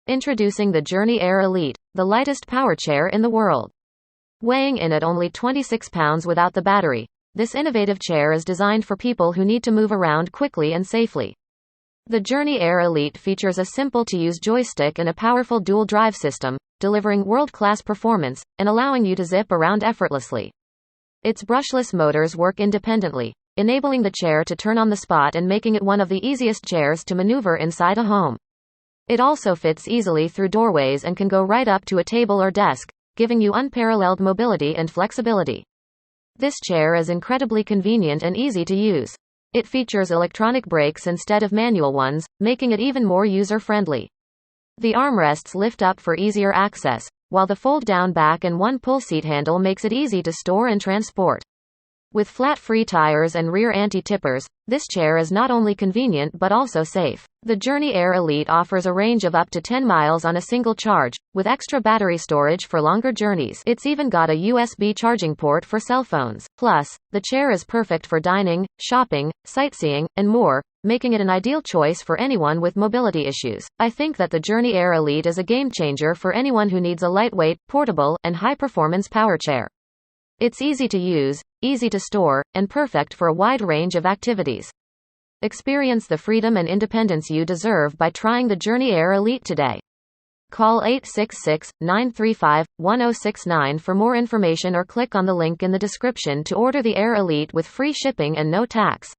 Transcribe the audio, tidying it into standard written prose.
Introducing the Journey Air Elite, the lightest power chair in the world. Weighing in at only 26 pounds without the battery, this innovative chair is designed for people who need to move around quickly and safely. The Journey Air Elite features a simple-to-use joystick and a powerful dual-drive system, delivering world-class performance and allowing you to zip around effortlessly. Its brushless motors work independently, enabling the chair to turn on the spot and making it one of the easiest chairs to maneuver inside a home. It also fits easily through doorways and can go right up to a table or desk, giving you unparalleled mobility and flexibility. This chair is incredibly convenient and easy to use. It features electronic brakes instead of manual ones, making it even more user-friendly. The armrests lift up for easier access, while the fold-down back and one pull seat handle makes it easy to store and transport. With flat-free tires and rear anti-tippers, this chair is not only convenient but also safe. The Journey Air Elite offers a range of up to 10 miles on a single charge, with extra battery storage for longer journeys. It's even got a USB charging port for cell phones. Plus, the chair is perfect for dining, shopping, sightseeing, and more, making it an ideal choice for anyone with mobility issues. I think that the Journey Air Elite is a game-changer for anyone who needs a lightweight, portable, and high-performance power chair. It's easy to use, easy to store, and perfect for a wide range of activities. Experience the freedom and independence you deserve by trying the Journey Air Elite today. Call 866-935-1069 for more information or click on the link in the description to order the Air Elite with free shipping and no tax.